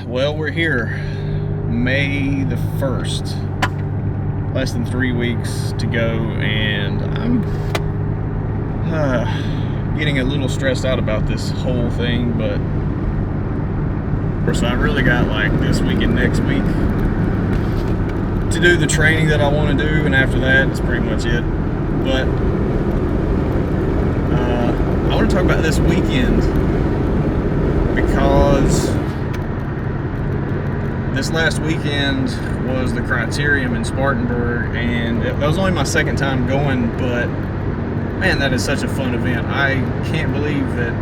Well, we're here, May the 1st. Less than 3 weeks to go, and I'm getting a little stressed out about this whole thing, but so I really got like this week and next week to do the training that I want to do, and after that, it's pretty much it. But I want to talk about this weekend because this last weekend was the Criterium in Spartanburg, and that was only my second time going, but man, that is such a fun event. I can't believe that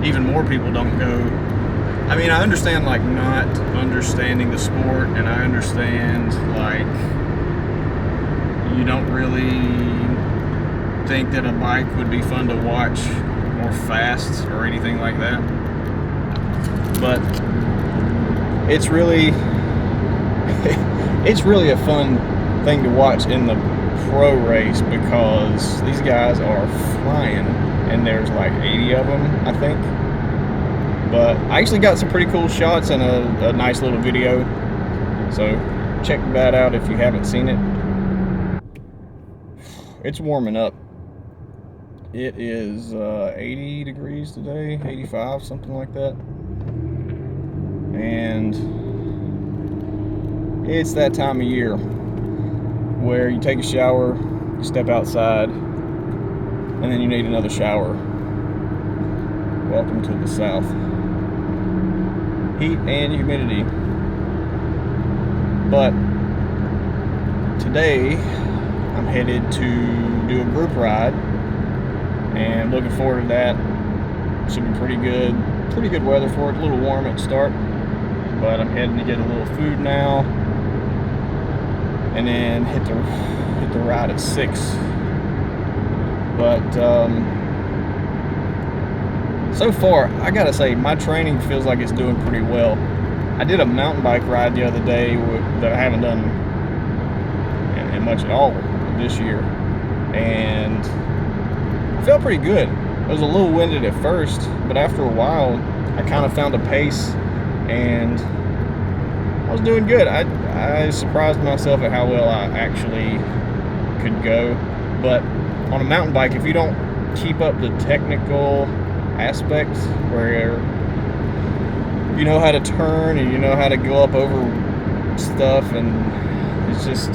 even more people don't go. I mean, I understand like not understanding the sport, and I understand like you don't really think that a bike would be fun to watch or fast or anything like that, but it's really a fun thing to watch in the pro race because these guys are flying, and there's like 80 of them, I think. But I actually got some pretty cool shots and a nice little video, so check that out if you haven't seen it. It's warming up. It is 80 degrees today, 85, something like that. And it's that time of year where you take a shower, you step outside, and then you need another shower. Welcome to the South. Heat and humidity. But today I'm headed to do a group ride, and looking forward to that. Should be pretty good weather for it. A little warm at the start, but I'm heading to get a little food now, and then hit the ride at 6. But so far, I gotta say, my training feels like it's doing pretty well. I did a mountain bike ride the other day that I haven't done in much at all this year, and I felt pretty good. It was a little winded at first, but after a while, I kind of found a pace, and I was doing good. I surprised myself at how well I actually could go. But on a mountain bike, if you don't keep up the technical aspects where you know how to turn and you know how to go up over stuff, and it's just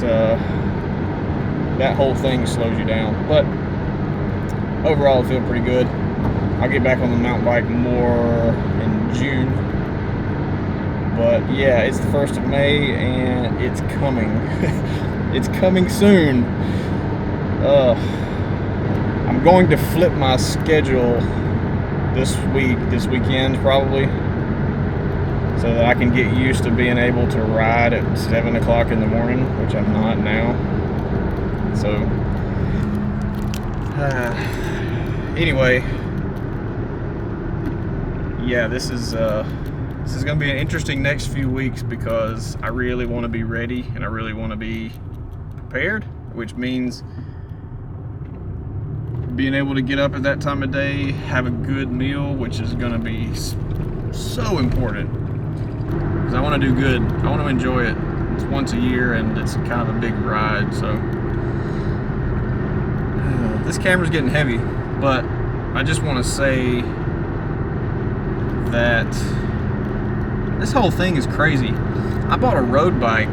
that whole thing slows you down. But overall, I feel pretty good. I'll get back on the mountain bike more in June. But yeah, it's the 1st of May, and it's coming. It's coming soon. I'm going to flip my schedule this weekend probably, so that I can get used to being able to ride at 7 o'clock in the morning, which I'm not now. So anyway, yeah, this is going to be an interesting next few weeks because I really want to be ready and I really want to be prepared, which means being able to get up at that time of day, have a good meal, which is going to be so important because I want to do good. I want to enjoy it. It's once a year, and it's kind of a big ride, so this camera's getting heavy, but I just want to say that this whole thing is crazy. I bought a road bike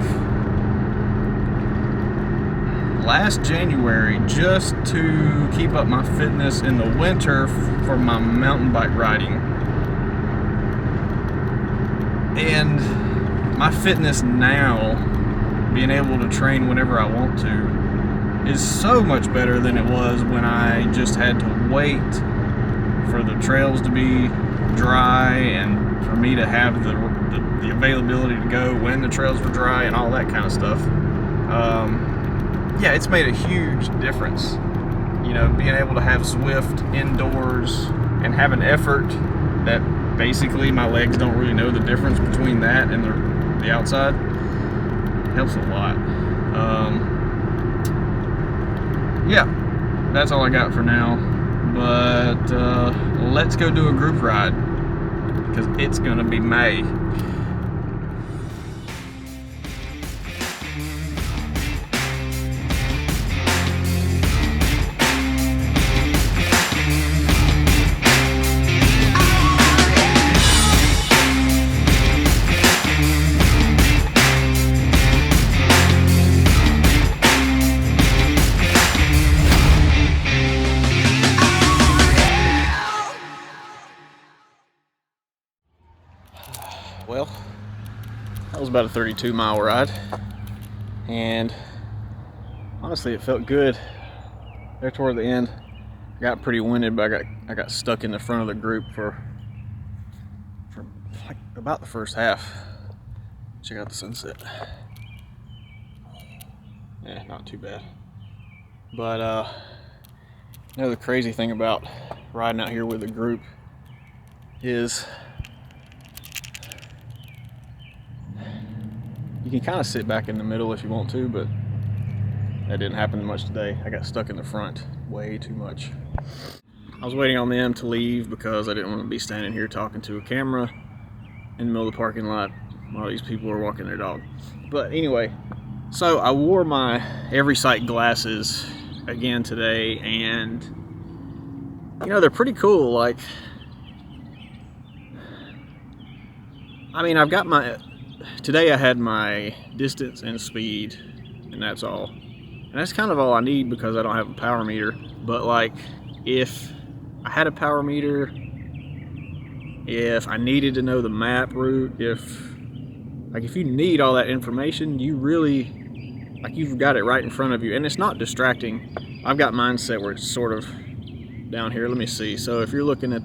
last January just to keep up my fitness in the winter for my mountain bike riding. And my fitness now, being able to train whenever I want to, is so much better than it was when I just had to wait for the trails to be dry and for me to have the availability to go when the trails were dry and all that kind of stuff. Yeah, it's made a huge difference. You know, being able to have Zwift indoors and have an effort that basically my legs don't really know the difference between that and the outside helps a lot. Yeah, that's all I got for now. But let's go do a group ride because it's gonna be May. Well, that was about a 32-mile ride, and honestly it felt good there toward the end. I got pretty winded, but I got stuck in the front of the group for like about the first half. Check out the sunset. Yeah, not too bad. But you know, the crazy thing about riding out here with a group is you can kind of sit back in the middle if you want to, but that didn't happen much today. I got stuck in the front way too much. I was waiting on them to leave because I didn't want to be standing here talking to a camera in the middle of the parking lot while these people are walking their dog. But anyway, so I wore my EverySight glasses again today, and you know, they're pretty cool. Like, I mean, I've got today I had my distance and speed, and that's all. And that's kind of all I need because I don't have a power meter. But like, if I had a power meter, if I needed to know the map route, if you need all that information, you really, like, you've got it right in front of you, and it's not distracting. I've got mine set where it's sort of down here. Let me see. So if you're looking at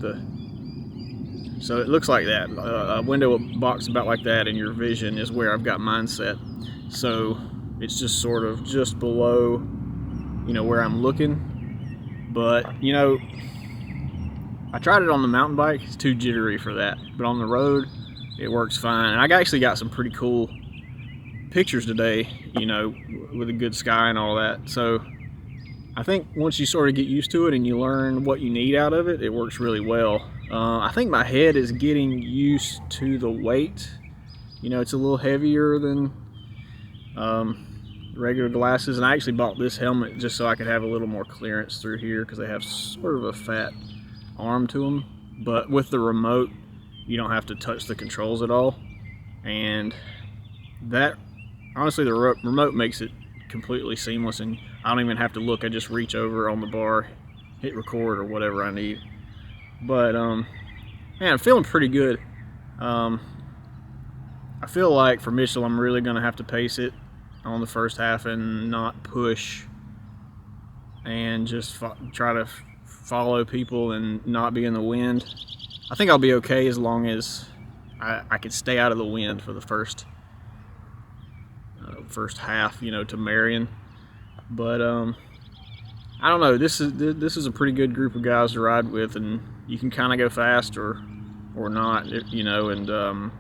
so it looks like that, a window box about like that, and your vision is where I've got mine set. So it's just sort of just below, you know, where I'm looking. But you know, I tried it on the mountain bike, it's too jittery for that. But on the road, it works fine. And I actually got some pretty cool pictures today, you know, with a good sky and all that. So I think once you sort of get used to it and you learn what you need out of it, it works really well. I think my head is getting used to the weight. You know, it's a little heavier than regular glasses, and I actually bought this helmet just so I could have a little more clearance through here because they have sort of a fat arm to them. But with the remote, you don't have to touch the controls at all, and that, honestly, the remote makes it completely seamless, and I don't even have to look. I just reach over on the bar, hit record or whatever I need. But man, I'm feeling pretty good. I feel like for Mitchell, I'm really gonna have to pace it on the first half and not push, and just try to follow people and not be in the wind. I think I'll be okay as long as I can stay out of the wind for the first half, you know, to Marion. But I don't know. This is a pretty good group of guys to ride with, and you can kind of go fast or not, you know. And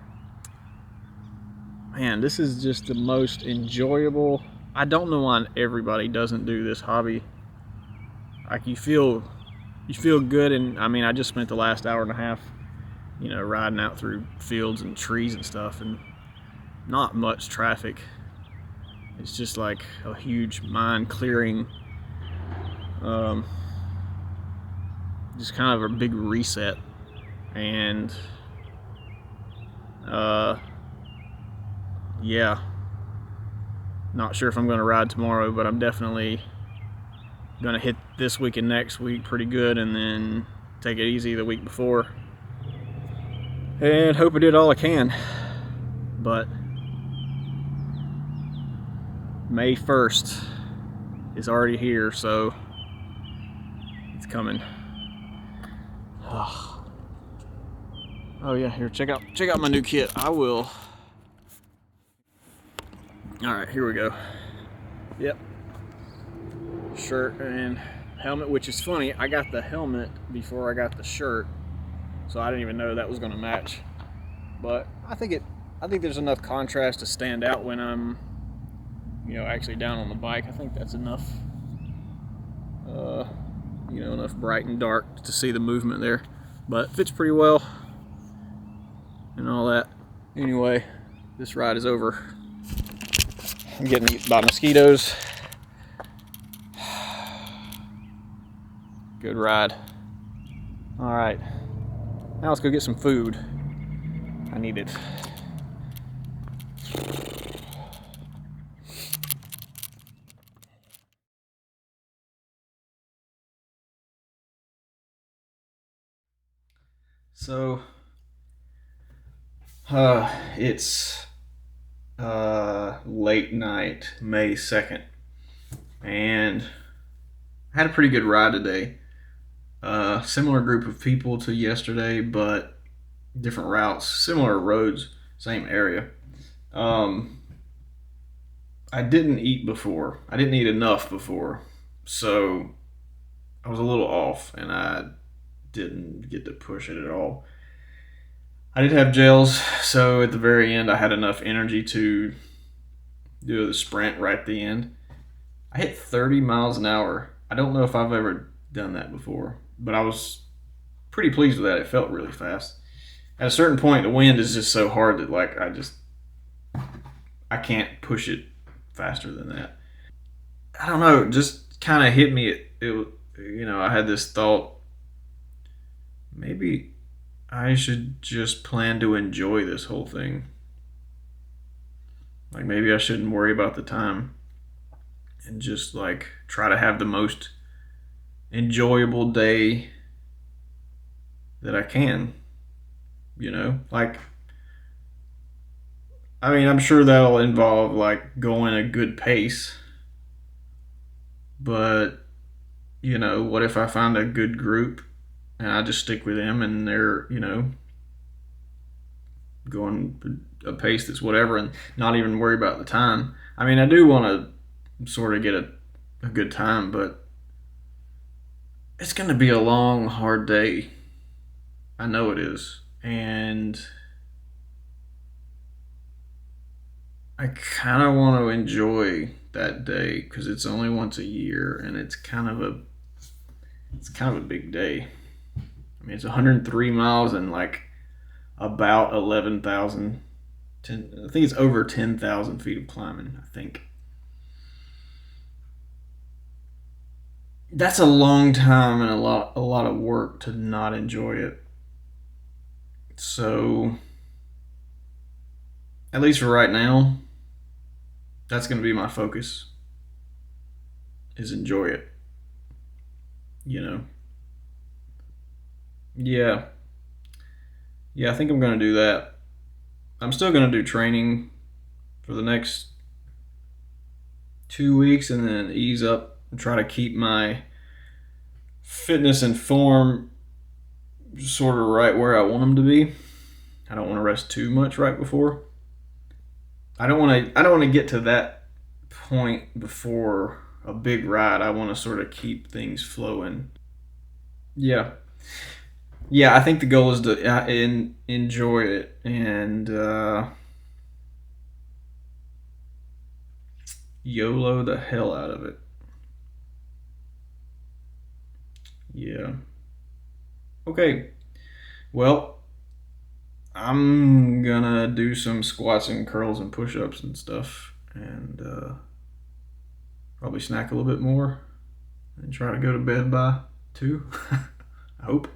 man, this is just the most enjoyable. I don't know why everybody doesn't do this hobby. Like, you feel good, and I mean, I just spent the last hour and a half, you know, riding out through fields and trees and stuff, and not much traffic. It's just like a huge mind clearing, just kind of a big reset. And yeah, not sure if I'm going to ride tomorrow, but I'm definitely going to hit this week and next week pretty good, and then take it easy the week before, and hope I did all I can. But May 1st is already here, so it's coming. Oh yeah, here, check out my new kit. I will. All right, here we go. Yep. Shirt and helmet, which is funny, I got the helmet before I got the shirt, so I didn't even know that was going to match. But I think there's enough contrast to stand out when I'm, you know, actually down on the bike. I think that's enough, you know, enough bright and dark to see the movement there. But fits pretty well and all that. Anyway, this ride is over. I'm getting eaten by mosquitoes. Good ride. All right, now let's go get some food. I need it. So It's late night, May 2nd, and I had a pretty good ride today. Similar group of people to yesterday, but different routes, similar roads, same area. Um, I didn't eat before. I didn't eat enough before, so I was a little off, and I didn't get to push it at all. I did have gels, so at the very end, I had enough energy to do the sprint right at the end. I hit 30 miles an hour. I don't know if I've ever done that before, but I was pretty pleased with that. It felt really fast. At a certain point, the wind is just so hard that like I can't push it faster than that. I don't know. It just kind of hit me. I had this thought. Maybe I should just plan to enjoy this whole thing. Like maybe I shouldn't worry about the time and just like try to have the most enjoyable day that I can. Like I mean, I'm sure that'll involve like going a good pace, but what if I find a good group and I just stick with them and they're, going a pace that's whatever and not even worry about the time. I mean, I do want to sort of get a good time, but it's going to be a long, hard day. I know it is. And I kind of want to enjoy that day because it's only once a year and it's kind of a big day. I mean, it's 103 miles and like about 11,000. I think it's over 10,000 feet of climbing. I think that's a long time and a lot of work to not enjoy it. So, at least for right now, that's going to be my focus. Is enjoy it. You know. Yeah. Yeah, I think I'm going to do that. I'm still going to do training for the next 2 weeks and then ease up and try to keep my fitness and form sort of right where I want them to be. I don't want to rest too much right before. I don't want to get to that point before a big ride. I want to sort of keep things flowing. Yeah. Yeah, I think the goal is to enjoy it and YOLO the hell out of it. Yeah. Okay. Well, I'm gonna do some squats and curls and push ups and stuff and probably snack a little bit more and try to go to bed by 2. I hope.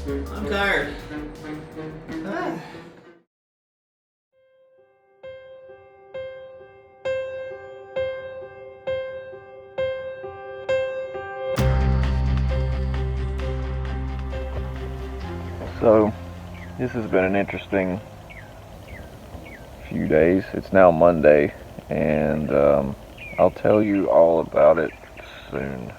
I'm tired. Ah. So, this has been an interesting few days. It's now Monday, and I'll tell you all about it soon.